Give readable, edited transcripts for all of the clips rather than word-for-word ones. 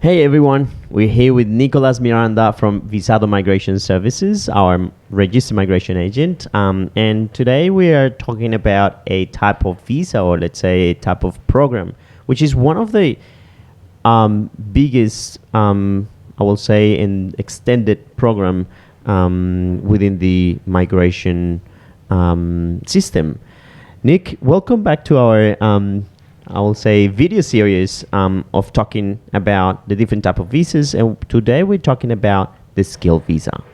Hey everyone, we're here with Nicolas Miranda from Visado Migration Services, our registered migration agent. And today we are talking about a type of visa, or let's say a type of program, which is one of the biggest, I will say, and extended program within the migration system. Nick, welcome back to our I will say video series of talking about the different type of visas, and today we're talking about the skill visa.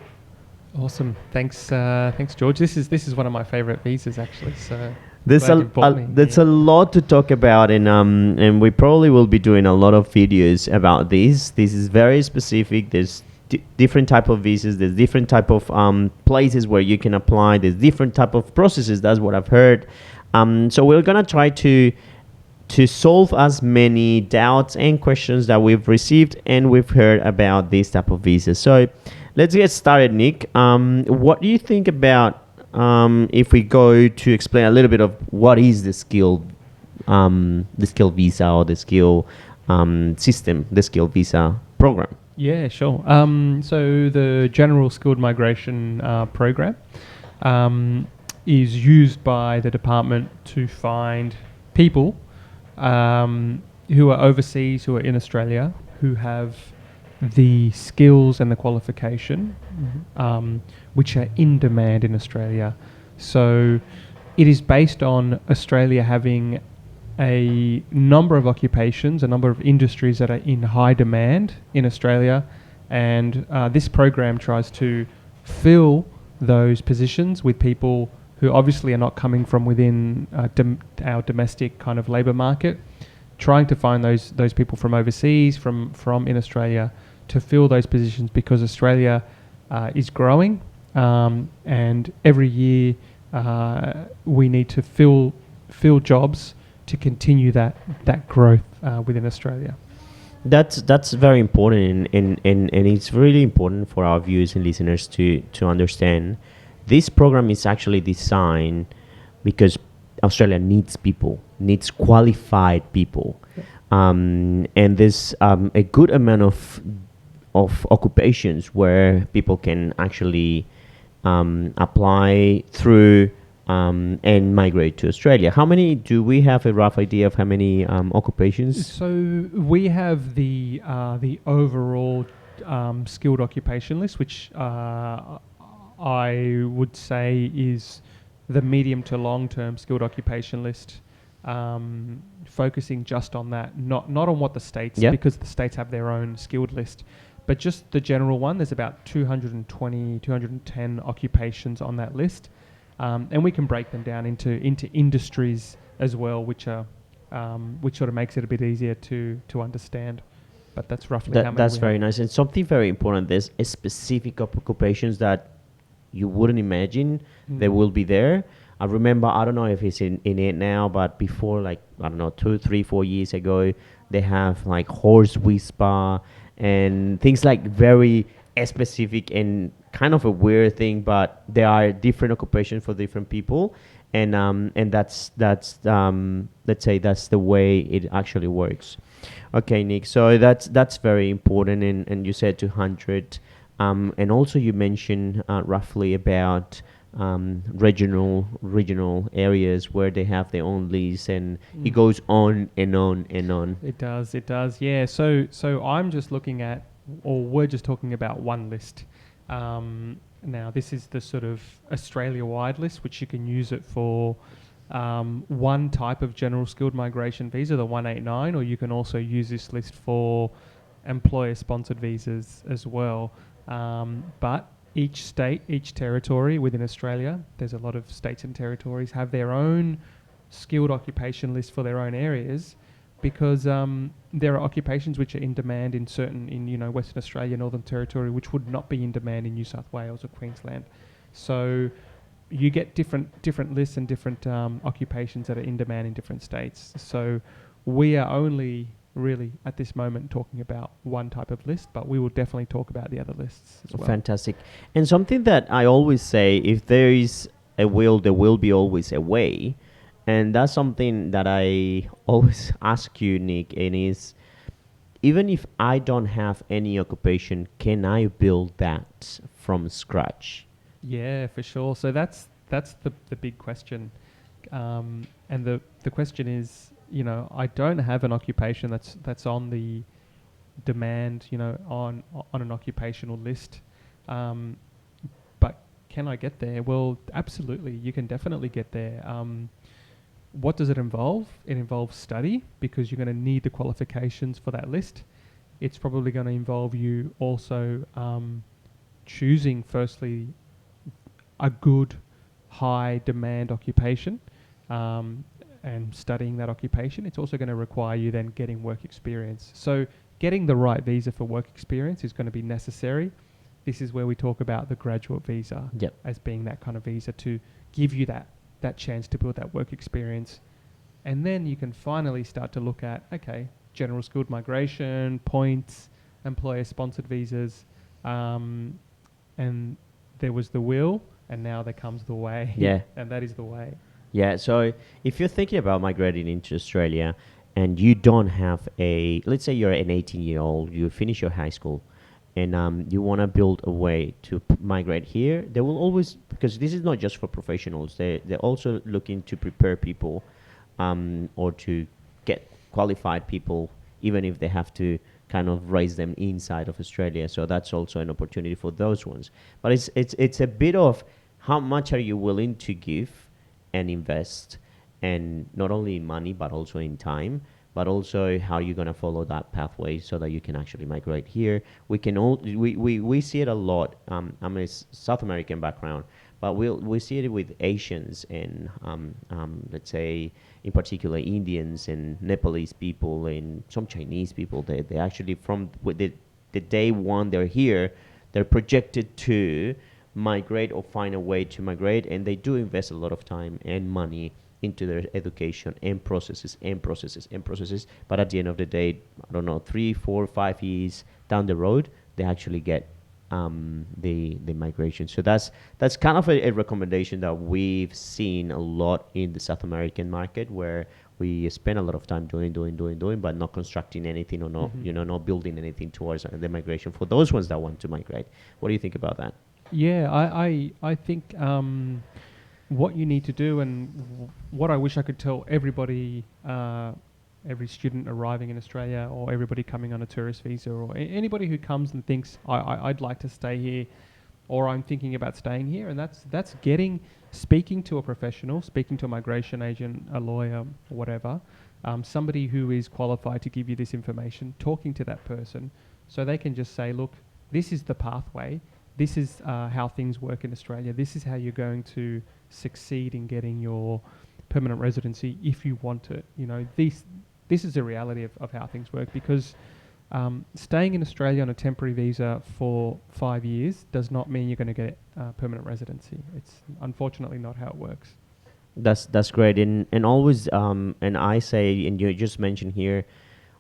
Awesome. Thanks, George. This is one of my favorite visas, actually. So There's a lot to talk about, and we probably will be doing a lot of videos about this. This is very specific. There's different type of visas. There's different type of places where you can apply. There's different type of processes. That's what I've heard. So we're gonna try to solve as many doubts and questions that we've received and we've heard about this type of visa. So let's get started, Nick. What do you think about if we go to explain a little bit of what is the skill visa or the skill system, the skill visa program? Yeah, sure. So the General Skilled Migration Program is used by the department to find people who are overseas, who are in Australia, who have the skills and the qualification which are in demand in Australia. So it is based on Australia having a number of occupations, a number of industries that are in high demand in Australia, and this program tries to fill those positions with people who obviously are not coming from within our domestic kind of labour market, trying to find those people from overseas, from in Australia, to fill those positions, because Australia is growing, and every year we need to fill jobs to continue that growth within Australia. That's very important, and it's really important for our viewers and listeners to understand. This program is actually designed because Australia needs people, needs qualified people, and there's a good amount of occupations where people can actually apply through and migrate to Australia. How many do we have? A rough idea of how many occupations? So we have the overall skilled occupation list, which I would say is the medium to long-term skilled occupation list, focusing just on that, not on what the states, because the states have their own skilled list, but just the general one. There's about 210 occupations on that list, and we can break them down into industries as well, which sort of makes it a bit easier to understand. But that's roughly how many. That's very nice, and something very important. There's a specific occupations that you wouldn't imagine they will be there. I remember, I don't know if it's in it now, but before, like, I don't know, 2, 3, 4 years ago, they have like horse whisper and things like very specific and kind of a weird thing, but there are different occupations for different people, and that's let's say that's the way it actually works. Okay, Nick. So that's very important, and you said 200. And also you mentioned roughly about regional areas where they have their own lease, and it goes on and on and on. It does, yeah. So I'm just looking at, or we're just talking about one list. Now this is the sort of Australia-wide list, which you can use it for one type of general skilled migration visa, the 189, or you can also use this list for employer-sponsored visas as well. But each state, each territory within Australia, there's a lot of states and territories, have their own skilled occupation list for their own areas, because there are occupations which are in demand in Western Australia, Northern Territory, which would not be in demand in New South Wales or Queensland. So you get different lists and different occupations that are in demand in different states. So we are only really at this moment talking about one type of list, but we will definitely talk about the other lists as well. Fantastic. And something that I always say, if there is a will, there will be always a way. And that's something that I always ask you, Nick, and is even if I don't have any occupation, can I build that from scratch? Yeah, for sure. So that's the big question, and the question is, I don't have an occupation that's on the demand, on an occupational list, um, but can I get there? Well, absolutely, you can definitely get there. What does it involve? It involves study, because you're going to need the qualifications for that list. It's probably going to involve you also choosing, firstly, a good high demand occupation, um, and studying that occupation. It's also going to require you then getting work experience. So getting the right visa for work experience is going to be necessary. This is where we talk about the graduate visa Yep. as being that kind of visa to give you that chance to build that work experience. And then you can finally start to look at, okay, general skilled migration, points, employer sponsored visas, and there was the will, and now there comes the way. Yeah. And that is the way. Yeah, so if you're thinking about migrating into Australia and you don't have let's say you're an 18-year-old, you finish your high school, and you want to build a way to migrate here, they will always, because this is not just for professionals, they're also looking to prepare people, or to get qualified people, even if they have to kind of raise them inside of Australia. So that's also an opportunity for those ones. But it's a bit of how much are you willing to give and invest, and not only in money but also in time, but also how you're going to follow that pathway so that you can actually migrate here. We see it a lot. I'm a South American background, but we see it with Asians and let's say in particular Indians and Nepalese people and some Chinese people. They actually from with the day one they're here, they're projected to migrate or find a way to migrate, and they do invest a lot of time and money into their education and processes and processes and processes. But at the end of the day, I don't know, 3, 4, 5 years down the road, they actually get the migration. So that's kind of a recommendation that we've seen a lot in the South American market, where we spend a lot of time doing, but not constructing anything, or not not building anything towards the migration for those ones that want to migrate. What do you think about that? Yeah, I think what you need to do, and what I wish I could tell everybody, every student arriving in Australia, or everybody coming on a tourist visa, or anybody who comes and thinks I'd like to stay here, or I'm thinking about staying here, and that's speaking to a professional, speaking to a migration agent, a lawyer, whatever, somebody who is qualified to give you this information, talking to that person, so they can just say, look, this is the pathway. This is how things work in Australia. This is how you're going to succeed in getting your permanent residency if you want it. This is the reality of how things work, because staying in Australia on a temporary visa for 5 years does not mean you're going to get permanent residency. It's unfortunately not how it works. That's great, and always and I say, and you just mentioned here,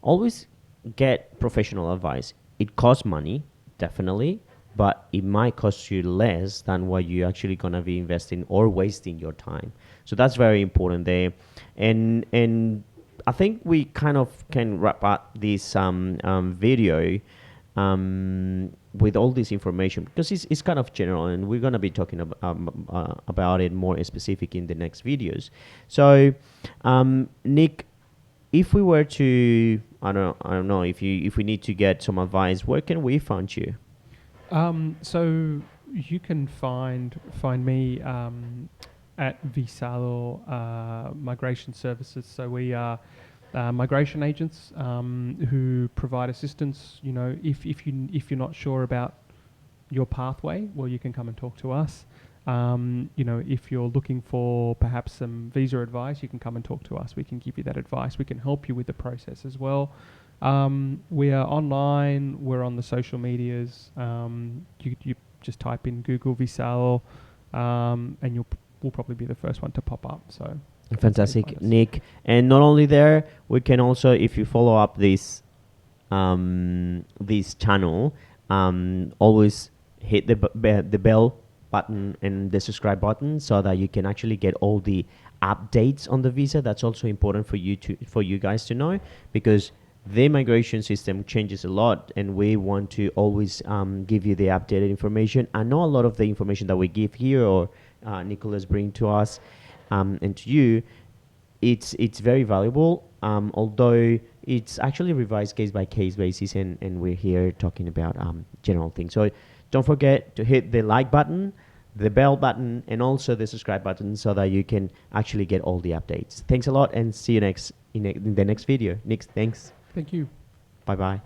always get professional advice. It costs money, definitely, but it might cost you less than what you're actually gonna be investing or wasting your time. So that's very important there, and I think we kind of can wrap up this video with all this information, because it's kind of general, and we're gonna be talking about it more specific in the next videos. So, Nick, if we were to, I don't know, if we need to get some advice, where can we find you? So you can find me at Visado Migration Services. So we are migration agents who provide assistance. If you're not sure about your pathway, well, you can come and talk to us. If you're looking for perhaps some visa advice, you can come and talk to us. We can give you that advice. We can help you with the process as well. We are online. We're on the social medias. You just type in Google Visalo, and we'll probably be the first one to pop up. So fantastic, Nick. And not only there, we can also, if you follow up this channel, always hit the bell button and the subscribe button, so that you can actually get all the updates on the visa. That's also important for you guys to know, because the migration system changes a lot, and we want to always give you the updated information. I know a lot of the information that we give here, or Nicholas bring to us and to you, it's very valuable. Although it's actually revised case by case basis, and we're here talking about general things. So don't forget to hit the like button, the bell button, and also the subscribe button, so that you can actually get all the updates. Thanks a lot, and see you in the next video. Nick, thanks. Thank you. Bye bye.